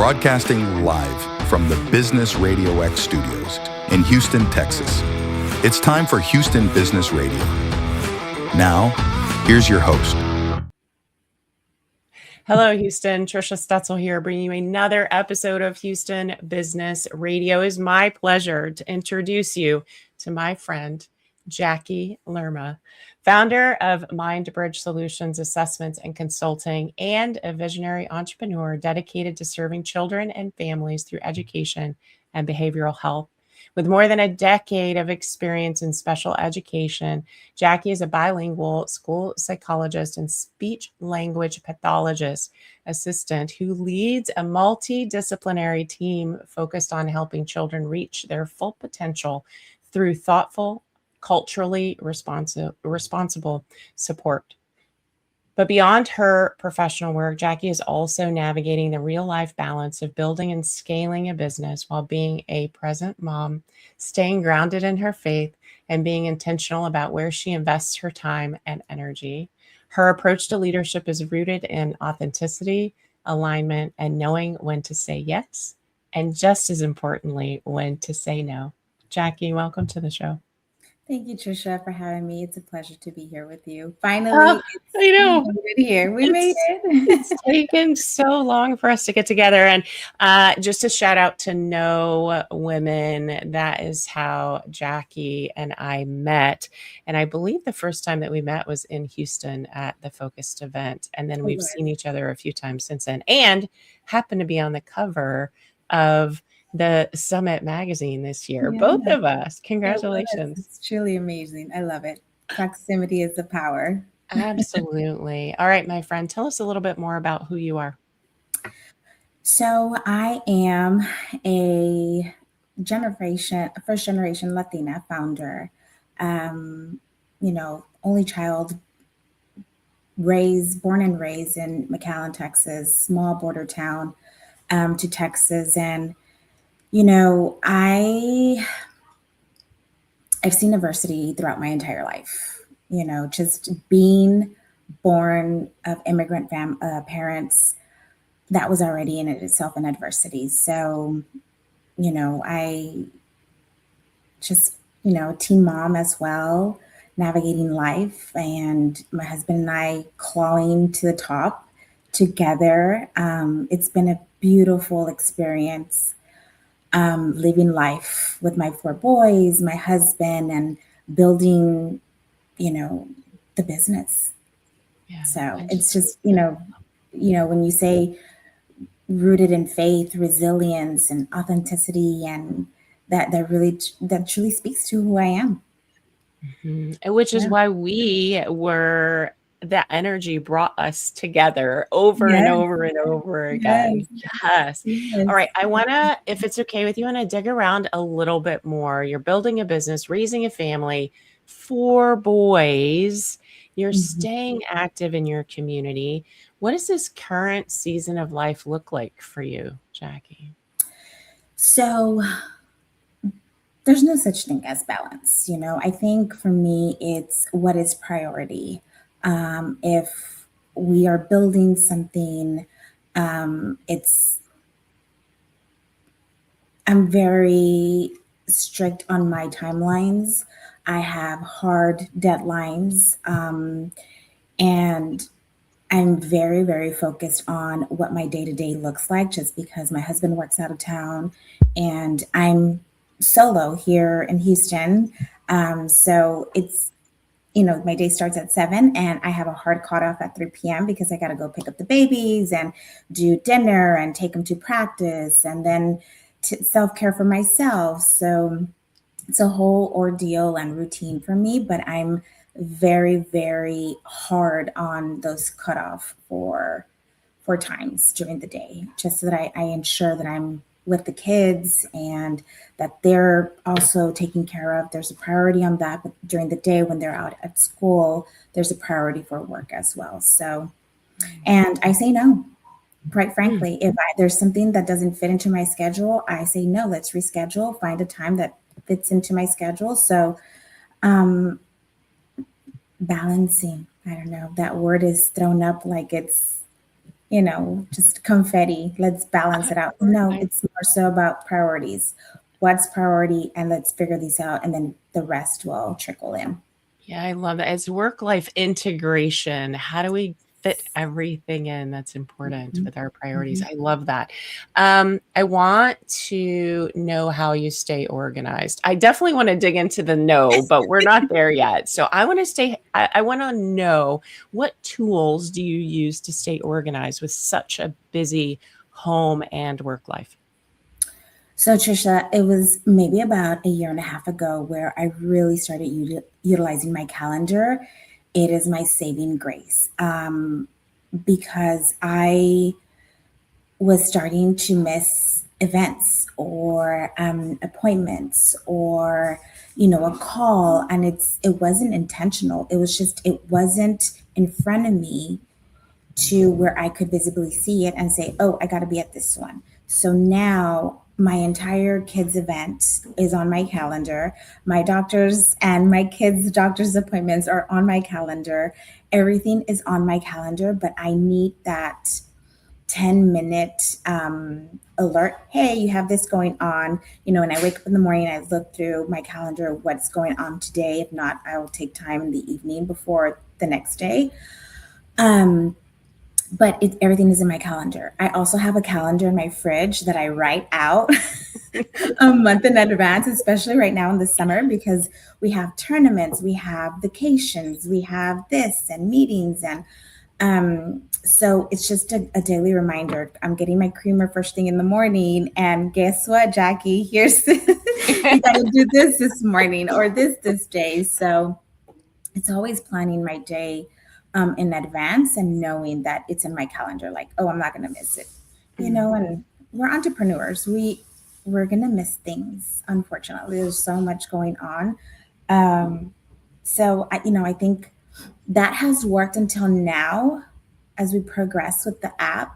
broadcasting live from the Business Radio X studios in Houston, Texas. It's time for Houston Business Radio. Now, here's your host. Hello, Houston. Trisha Stetzel here, bringing you another episode of Houston Business Radio. It is my pleasure to introduce you to my friend, Jacque Lerma, founder of Mindbridge Solutions Assessments and Consulting, and a visionary entrepreneur dedicated to serving children and families through education and behavioral health. With more than a decade of experience in special education, Jacque is a bilingual school psychologist and speech-language pathologist assistant who leads a multidisciplinary team focused on helping children reach their full potential through thoughtful, culturally responsible support. But beyond her professional work, Jacque is also navigating the real-life balance of building and scaling a business while being a present mom, staying grounded in her faith, and being intentional about where she invests her time and energy. Her approach to leadership is rooted in authenticity, alignment, and knowing when to say yes, and just as importantly, when to say no. Jacque, welcome to the show. Thank you, Trisha, for having me. It's a pleasure to be here with you. Finally, I know. We made it here. We made it. It's taken so long for us to get together. And just a shout out to No Women. That is how Jacque and I met. And I believe the first time that we met was in Houston at the Focused event. And then we've seen each other a few times since then, and happened to be on the cover of the Summit magazine this year. Yeah. Both of us. Congratulations. It's truly amazing. I love it. Proximity is the power. Absolutely. All right, my friend, tell us a little bit more about who you are. So I am a first generation Latina founder. Only child, born and raised in McAllen, Texas, small border town to Texas. And I've seen adversity throughout my entire life, just being born of immigrant parents, that was already in itself an adversity. So, I just, teen mom as well, navigating life, and my husband and I clawing to the top together. It's been a beautiful experience. Living life with my 4 boys, my husband, and building, the business. Yeah, so it's just, when you say rooted in faith, resilience, and authenticity, and that truly speaks to who I am. Mm-hmm. Which is why that energy brought us together over and over and over again. Yes. All right. I want to, if it's okay with you, and I dig around a little bit more. You're building a business, raising a family, 4 boys. You're staying active in your community. What does this current season of life look like for you, Jacque? So there's no such thing as balance. I think for me, it's what is priority. If we are building something, I'm very strict on my timelines. I have hard deadlines, and I'm very, very focused on what my day-to-day looks like, just because my husband works out of town and I'm solo here in Houston. So it's, my day starts at 7 and I have a hard cutoff at 3 p.m. because I got to go pick up the babies and do dinner and take them to practice, and then self-care for myself. So it's a whole ordeal and routine for me, but I'm very, very hard on those cutoff for times during the day, just so that I ensure that I'm with the kids and that they're also taken care of. There's a priority on that, but during the day when they're out at school, there's a priority for work as well. So, and I say no, quite frankly. If there's something that doesn't fit into my schedule, I say no, let's reschedule, find a time that fits into my schedule. So balancing, I don't know, that word is thrown up like it's just confetti. Let's balance it out. No, I it's more so about priorities. What's priority? And let's figure these out. And then the rest will trickle in. Yeah, I love that. It's work-life integration. How do we fit everything in that's important Mhm. with our priorities? Mhm. I love that. I want to know how you stay organized. I definitely want to dig into the no, but we're not there yet. So I want to know, what tools do you use to stay organized with such a busy home and work life? So, Trisha, it was maybe about a year and a half ago where I really started utilizing my calendar. It is my saving grace, because I was starting to miss events or appointments or a call, and it wasn't intentional. It wasn't in front of me to where I could visibly see it and say, oh, I got to be at this one. So now my entire kids' event is on my calendar. My doctors and my kids' doctor's appointments are on my calendar. Everything is on my calendar, but I need that 10-minute alert. Hey, you have this going on. And I wake up in the morning and I look through my calendar, what's going on today. If not, I will take time in the evening before the next day. But everything is in my calendar. I also have a calendar in my fridge that I write out a month in advance, especially right now in the summer, because we have tournaments, we have vacations, we have this and meetings. And so it's just a daily reminder. I'm getting my creamer first thing in the morning. And guess what, Jackie? Here's you got to do this morning or this day. So it's always planning my day in advance and knowing that it's in my calendar. Like, oh, I'm not going to miss it. And we're entrepreneurs. We're going to miss things. Unfortunately, there's so much going on. So I think that has worked until now. As we progress with the app,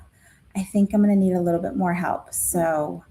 I think I'm going to need a little bit more help. So,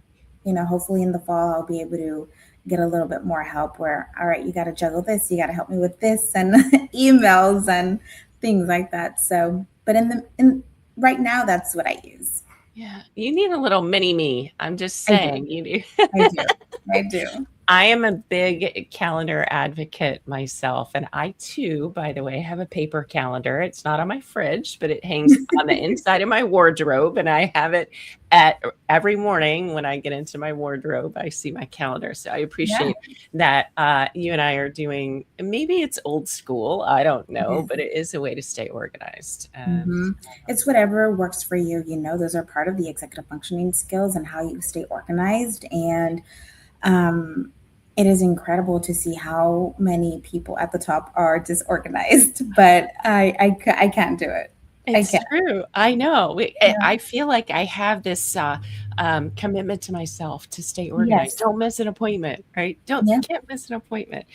hopefully in the fall, I'll be able to get a little bit more help where, all right, you got to juggle this, you got to help me with this and emails and things like that. So, but in right now, that's what I use. Yeah, you need a little mini me. I'm just I saying, do. you do. I do. I do. I am a big calendar advocate myself. And I too, by the way, have a paper calendar. It's not on my fridge, but it hangs on the inside of my wardrobe. And I have it at every morning when I get into my wardrobe, I see my calendar. So I Yeah. appreciate that you and I are doing, maybe it's old school. I don't It know, is. but it is a way to stay organized. And hmm It's whatever works for you. Those are part of the executive functioning skills and how you stay organized. And um, it is incredible to see how many people at the top are disorganized, but I can't do it. I It's can't. true. I know. Yeah. I feel like I have this commitment to myself to stay organized. Yes. Don't miss an appointment, right? Yeah. Can't miss an appointment.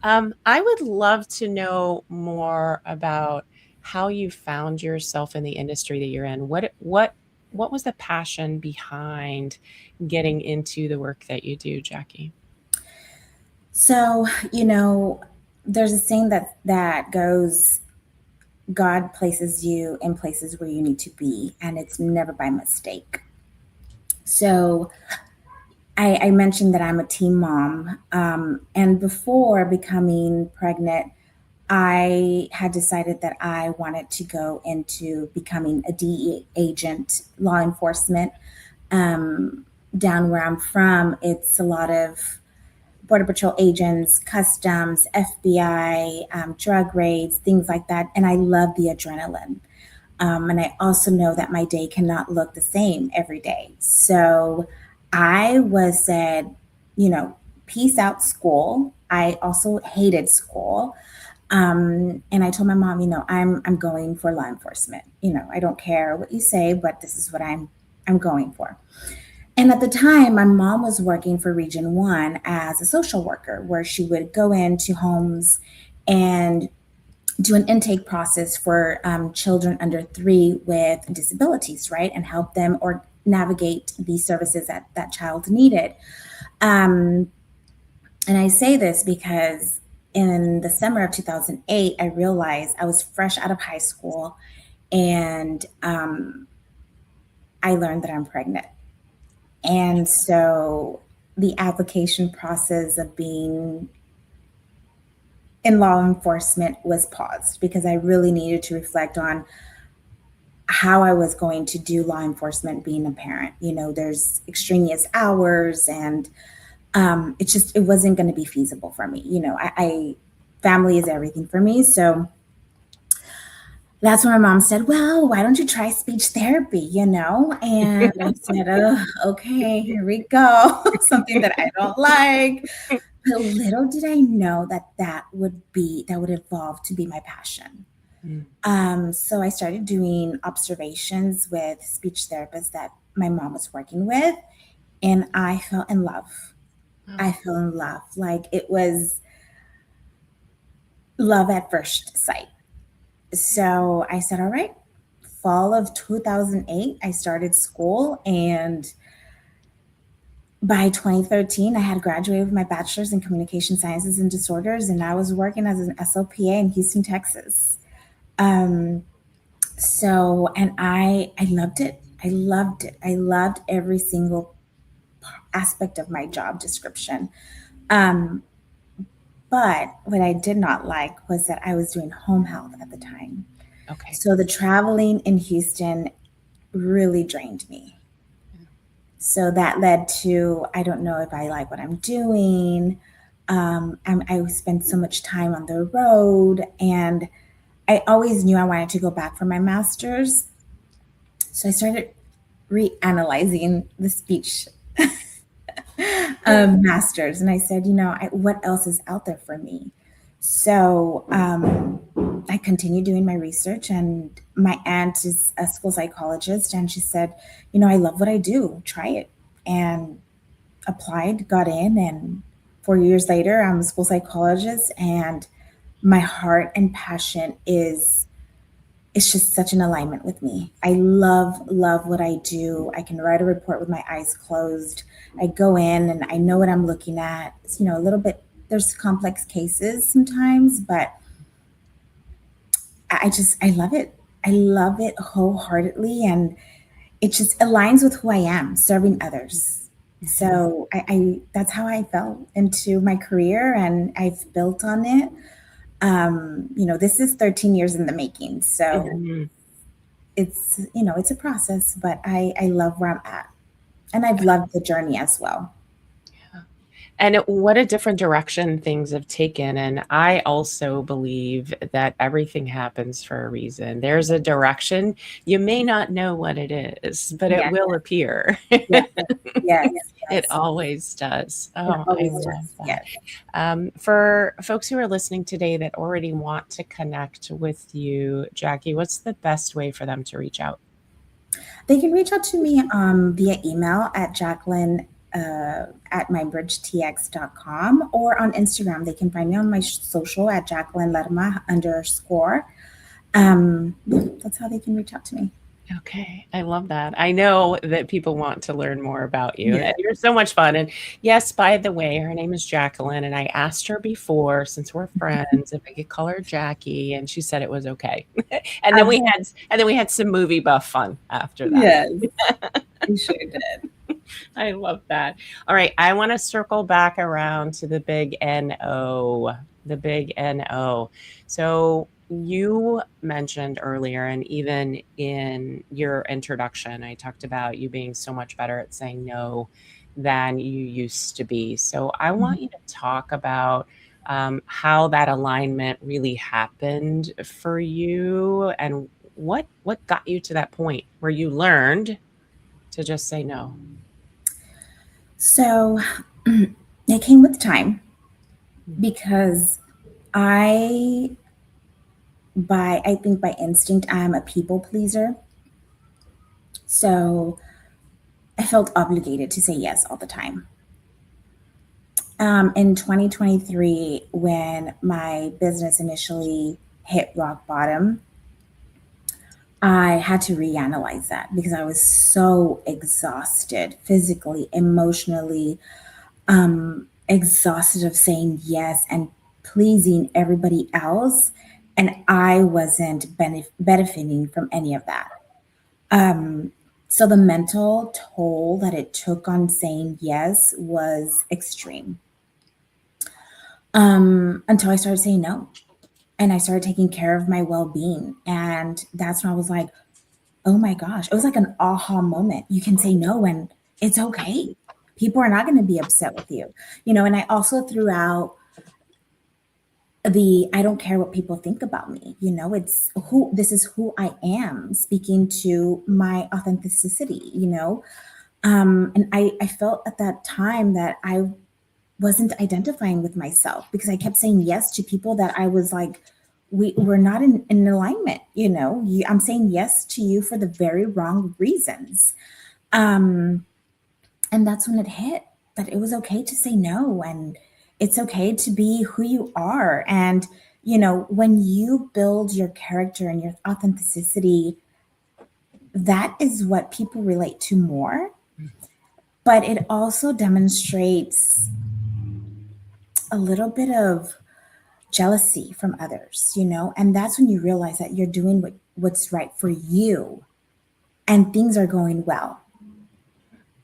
I would love to know more about how you found yourself in the industry that you're in. What was the passion behind getting into the work that you do, Jackie? So, there's a saying that goes, God places you in places where you need to be, and it's never by mistake. So I mentioned that I'm a teen mom. And before becoming pregnant, I had decided that I wanted to go into becoming a DEA agent, law enforcement. Down where I'm from, it's a lot of Border Patrol agents, customs, FBI, drug raids, things like that. And I love the adrenaline. And I also know that my day cannot look the same every day. So I was said, peace out school. I also hated school. And I told my mom, I'm going for law enforcement. I don't care what you say, but this is what I'm going for. And at the time, my mom was working for Region 1 as a social worker, where she would go into homes and do an intake process for children under 3 with disabilities, right? And help them or navigate these services that child needed. Um, and I say this because in the summer of 2008, I realized I was fresh out of high school and I learned that I'm pregnant. And so the application process of being in law enforcement was paused because I really needed to reflect on how I was going to do law enforcement being a parent. There's extraneous hours, and it wasn't going to be feasible for me. I family is everything for me. So that's when my mom said, well, why don't you try speech therapy, And I said, oh, okay, here we go. Something that I don't like. But little did I know that would evolve to be my passion. So I started doing observations with speech therapists that my mom was working with, and I fell in love. I fell in love. Like, it was love at first sight. So I said, all right, fall of 2008, I started school, and by 2013, I had graduated with my bachelor's in communication sciences and disorders, and I was working as an SLPA in Houston, Texas. And I loved it. I loved it. I loved every single aspect of my job description. But what I did not like was that I was doing home health at the time. Okay. So the traveling in Houston really drained me. So that led to, I don't know if I like what I'm doing. I spent so much time on the road, and I always knew I wanted to go back for my master's. So I started reanalyzing the speech master's, and I said, what else is out there for me? So I continued doing my research, and my aunt is a school psychologist, and she said, I love what I do. Try it. And applied, got in, and 4 years later, I'm a school psychologist, and my heart and passion it's just such an alignment with me. I love what I do. I can write a report with my eyes closed. I go in and I know what I'm looking at. It's, a little bit, there's complex cases sometimes, but I love it. I love it wholeheartedly. And it just aligns with who I am, serving others. So I that's how I fell into my career, and I've built on it. This is 13 years in the making. So it's a process, but I love where I'm at, and I've loved the journey as well. And what a different direction things have taken. And I also believe that everything happens for a reason. There's a direction. You may not know what it is, but it will appear. Yes. It always does. Oh, I love that. Yes. For folks who are listening today that already want to connect with you, Jackie, what's the best way for them to reach out? They can reach out to me via email at Jacqueline at mindbridgetx.com, or on Instagram. They can find me on my social at Jacqueline Lerma _. That's how they can reach out to me. Okay. I love that. I know that people want to learn more about you. Yeah. You're so much fun. And yes, by the way, her name is Jacqueline. And I asked her before, since we're friends, if I could call her Jackie, and she said it was okay. And then we had some movie buff fun after that. Yes, you sure did. I love that. All right. I want to circle back around to the big NO, the big NO. So you mentioned earlier, and even in your introduction, I talked about you being so much better at saying no than you used to be. So I want you to talk about how that alignment really happened for you, and what got you to that point where you learned to just say no. So it came with time, because I think by instinct, I'm a people pleaser. So I felt obligated to say yes all the time. In 2023, when my business initially hit rock bottom, I had to reanalyze that, because I was so exhausted, physically, emotionally, exhausted of saying yes and pleasing everybody else. And I wasn't benefiting from any of that. So the mental toll that it took on saying yes was extreme. Until I started saying no. And I started taking care of my well-being. And that's when I was like, oh my gosh, it was like an aha moment. You can say no and it's okay. People are not going to be upset with you. And I also threw out I don't care what people think about me. This is who I am, speaking to my authenticity. And I felt at that time that I wasn't identifying with myself because I kept saying yes to people that I was like, we're not in alignment. I'm saying yes to you for the very wrong reasons. And that's when it hit that it was okay to say no, and it's okay to be who you are. And when you build your character and your authenticity, that is what people relate to more. But it also demonstrates a little bit of jealousy from others, and that's when you realize that you're doing what's right for you and things are going well.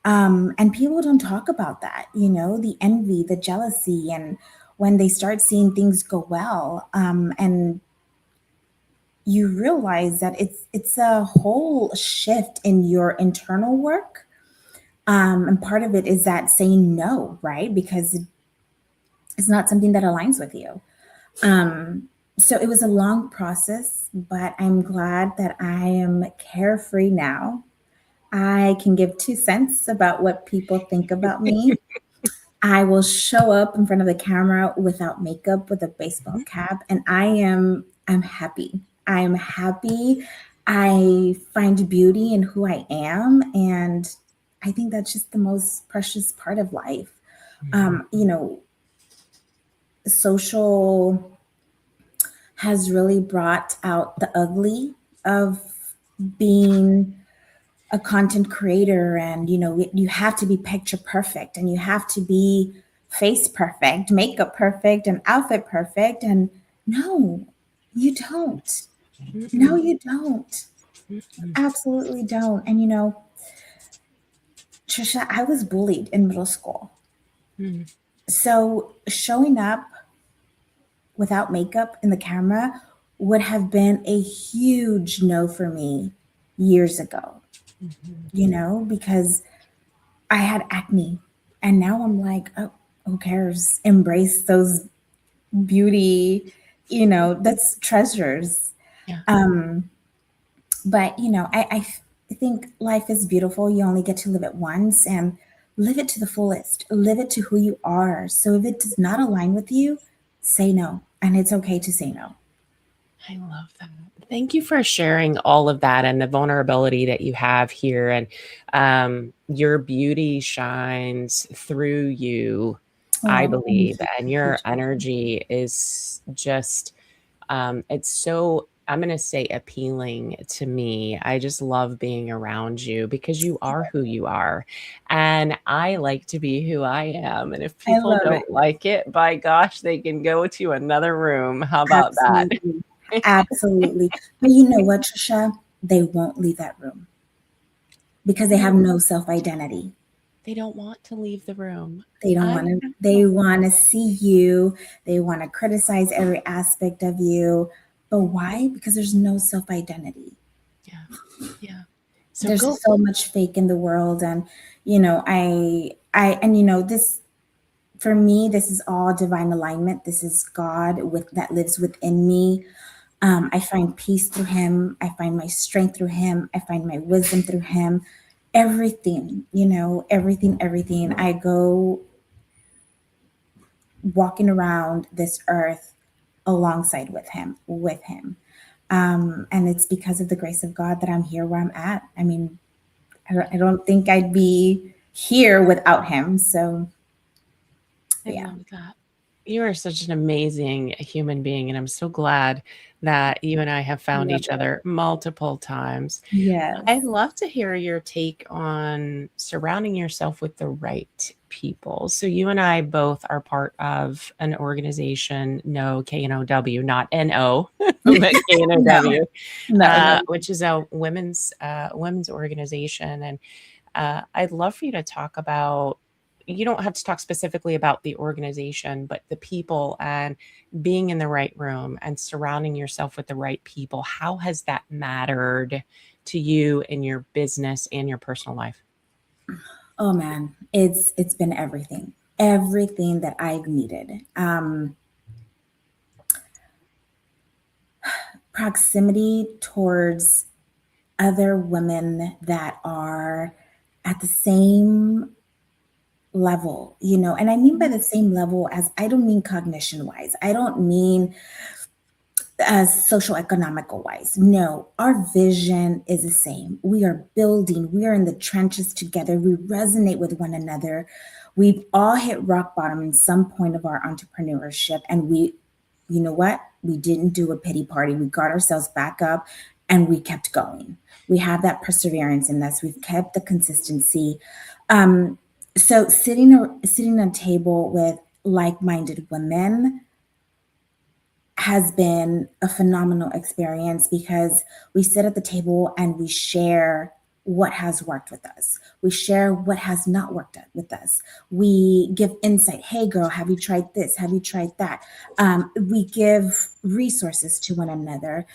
And people don't talk about that, the envy, the jealousy, and when they start seeing things go well, and you realize that it's a whole shift in your internal work. And part of it is that saying no, right? Because it's not something that aligns with you. So it was a long process, but I'm glad that I am carefree now. I can give 2 cents about what people think about me. I will show up in front of the camera without makeup with a baseball cap, and I'm happy. I'm happy. I find beauty in who I am, and I think that's just the most precious part of life. Social has really brought out the ugly of being a content creator, and you have to be picture perfect, and you have to be face perfect, makeup perfect, and outfit perfect. And no, you don't. No, you don't. Absolutely don't. And Trisha, I was bullied in middle school. So showing up without makeup in the camera would have been a huge no for me years ago, because I had acne, and now I'm like, oh, who cares? Embrace those beauty, that's treasures. Yeah. But I think life is beautiful. You only get to live it once, and live it to the fullest. Live it to who you are. So if it does not align with you, say no, and it's okay to say no. I love that. Thank you for sharing all of that and the vulnerability that you have here. And your beauty shines through you, I believe. And your energy is just, it's so, I'm going to say, appealing to me. I just love being around you because you are who you are. And I like to be who I am. And if people don't like it, by gosh, they can go to another room. How about that? Absolutely. But you know what, Trisha? They won't leave that room because they have no self-identity. They don't want to leave the room. They don't want to. They want to see you. They want to criticize every aspect of you. But why? Because there's no self-identity. Yeah. So there's so much fake in the world, and this, for me, this is all divine alignment. This is God that lives within me. I find peace through him. I find my strength through him. I find my wisdom through him. Everything, everything. I go walking around this earth alongside with him. And it's because of the grace of God that I'm here where I'm at. I mean, I don't think I'd be here without him. So I love that. You are such an amazing human being, and I'm so glad that you and I have found Love each it. other multiple times. I'd Yes. love to hear your take on surrounding yourself with the right people. So you and I both are part of an organization, no KNOW, not NO, but No, KNOW, no. which is a women's organization. And I'd love for you to talk about. You don't have to talk specifically about the organization, but the people and being in the right room and surrounding yourself with the right people. How has that mattered to you in your business and your personal life? Oh man, it's been everything that I've needed. Proximity towards other women that are at the same level, and I mean by the same level as I don't mean cognition wise. I don't mean social economical wise. No, our vision is the same. We are building, we are in the trenches together. We resonate with one another. We've all hit rock bottom in some point of our entrepreneurship. And you know what? We didn't do a pity party. We got ourselves back up and we kept going. We have that perseverance in us. We've kept the consistency. So sitting at a table with like-minded women has been a phenomenal experience because we sit at the table and we share what has worked with us. We share what has not worked with us. We give insight. Hey, girl, have you tried this? Have you tried that? We give resources to one another.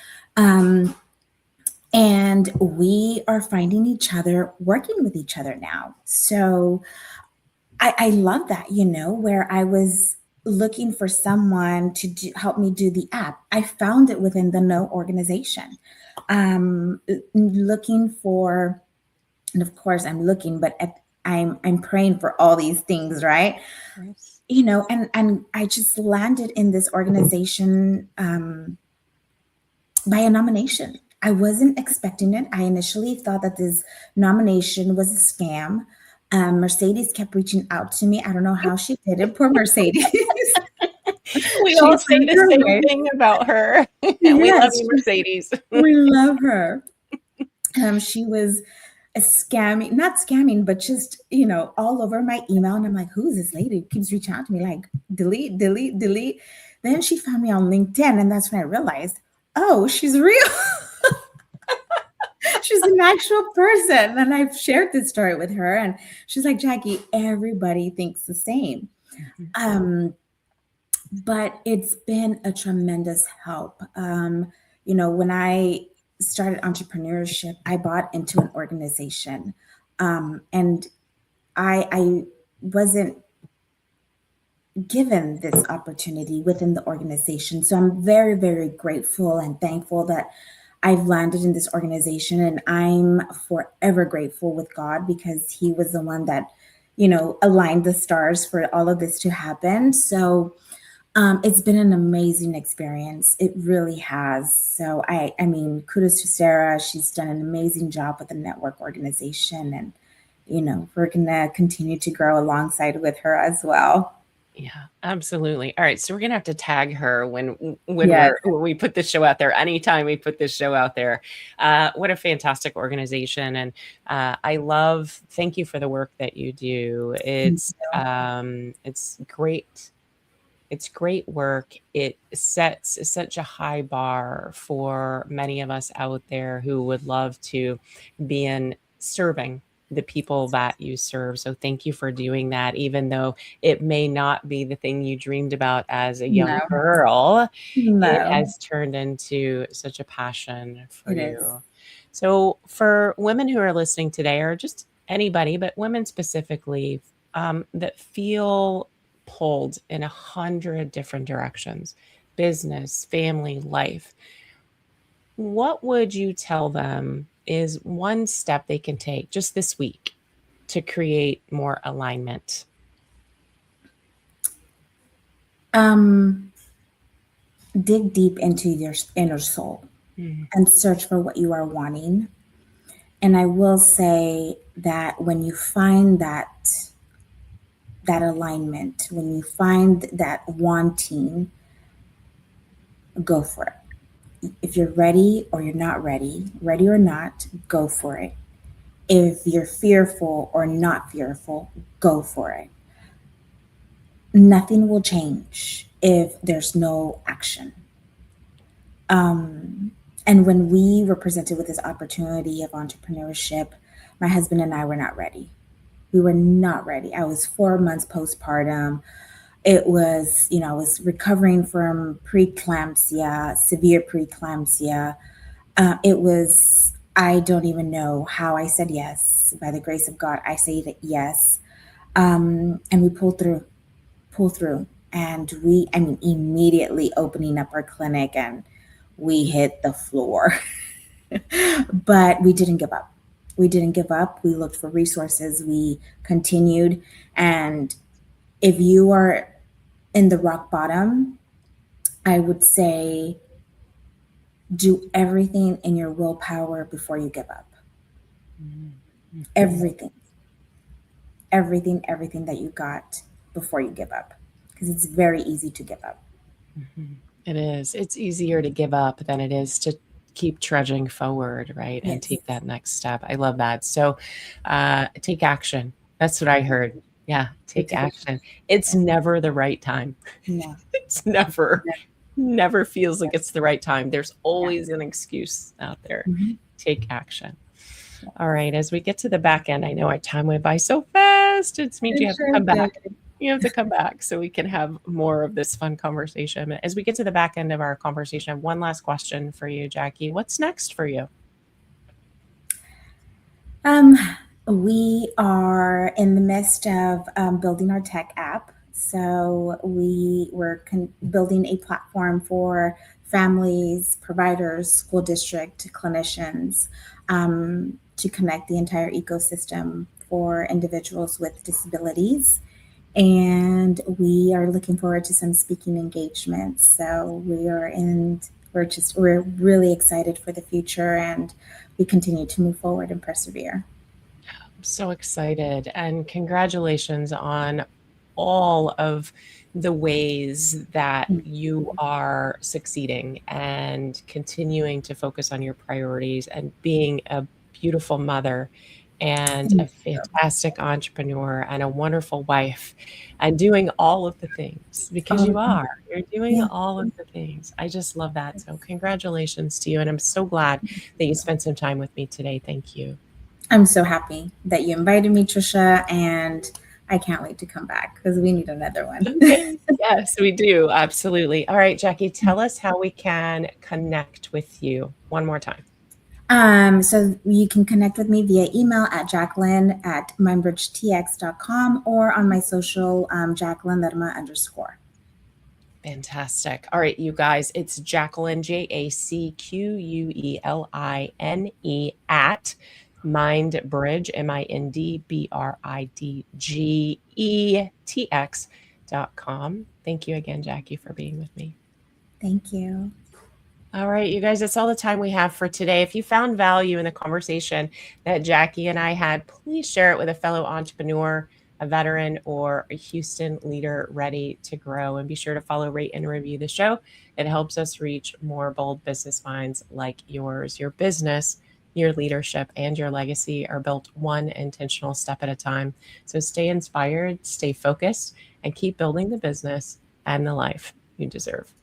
And we are finding each other, working with each other now. So I love that, where I was looking for someone to help me do the app. I found it within the No organization. Looking for, and of course I'm looking, but I'm praying for all these things, right? Yes. And I just landed in this organization by a nomination. I wasn't expecting it. I initially thought that this nomination was a scam. Mercedes kept reaching out to me. I don't know how she did it. Poor Mercedes. We She all say found the her same way. thing about her. We love Yes, you, Mercedes. we love her. She was scamming, not scamming, but just, all over my email. And I'm like, who is this lady who keeps reaching out to me? Like, delete, delete, delete. Then she found me on LinkedIn. And that's when I realized, oh, she's real. She's an actual person. And I've shared this story with her. And she's like, Jackie, everybody thinks the same. But it's been a tremendous help. When I started entrepreneurship, I bought into an organization. And I wasn't given this opportunity within the organization. So I'm very, very grateful and thankful that I've landed in this organization, and I'm forever grateful with God because He was the one that, aligned the stars for all of this to happen. So it's been an amazing experience. It really has. So I mean, kudos to Sarah. She's done an amazing job with the network organization, and we're gonna continue to grow alongside with her as well. Yeah, absolutely. All right, so we're gonna have to tag her when Yes. when we put this show out there. Anytime we put this show out there, what a fantastic organization, and I love. Thank you for the work that you do. It's great. It's great work. It sets such a high bar for many of us out there who would love to be in serving the people that you serve. So thank you for doing that, even though it may not be the thing you dreamed about as a young No, girl. It no, has turned into such a passion for it is. you. So for women who are listening today, or just anybody, but women specifically, that feel pulled in 100 different directions, business, family, life, what would you tell them is one step they can take just this week to create more alignment? Um, dig deep into your inner soul Mm. and search for what you are wanting. And I will say that when you find that alignment, when you find that wanting, go for it. If you're ready or you're not ready, ready or not, go for it. If you're fearful or not fearful, go for it. Nothing will change if there's no action. And when we were presented with this opportunity of entrepreneurship, my husband and I were not ready. We were not ready. I was 4 months postpartum. It was, I was recovering from preeclampsia, severe preeclampsia. I don't even know how I said yes. By the grace of God, I said yes. And we pulled through. And immediately opening up our clinic, and we hit the floor. But we didn't give up. We didn't give up. We looked for resources. We continued. And if you are in the rock bottom, I would say do everything in your willpower before you give up. Mm-hmm. Everything that you got before you give up, because it's very easy to give up. Mm-hmm. It is. It's easier to give up than it is to keep trudging forward, right? Yes. And take that next step. I love that. So take action. That's what I heard. Yeah, take action. It's never the right time. No. It's never feels like it's the right time. There's always an excuse out there. Mm-hmm. Take action. All right. As we get to the back end, I know our time went by so fast. It means you have to come back. You have to come back so we can have more of this fun conversation. As we get to the back end of our conversation, I have one last question for you, Jackie. What's next for you? We are in the midst of building our tech app. So we were building a platform for families, providers, school district clinicians to connect the entire ecosystem for individuals with disabilities. And we are looking forward to some speaking engagements. So we're really excited for the future, and we continue to move forward and persevere. I'm so excited, and congratulations on all of the ways that you are succeeding and continuing to focus on your priorities and being a beautiful mother and a fantastic entrepreneur and a wonderful wife and doing all of the things, because you're doing all of the things. I just love that. So congratulations to you. And I'm so glad that you spent some time with me today. Thank you. I'm so happy that you invited me, Trisha, and I can't wait to come back because we need another one. Okay. Yes, we do. Absolutely. All right, Jackie, tell us how we can connect with you one more time. So you can connect with me via email at Jacqueline@mindbridgetx.com or on my social, Jacqueline Lerma _ Fantastic. All right, you guys, it's Jacqueline, JACQUELINE at Mindbridge, MINDBRIDGETX.com. Thank you again, Jackie, for being with me. Thank you. All right, you guys, that's all the time we have for today. If you found value in the conversation that Jackie and I had, please share it with a fellow entrepreneur, a veteran, or a Houston leader ready to grow. And be sure to follow, rate, and review the show. It helps us reach more bold business minds like yours. Your business, your leadership, and your legacy are built one intentional step at a time. So stay inspired, stay focused, and keep building the business and the life you deserve.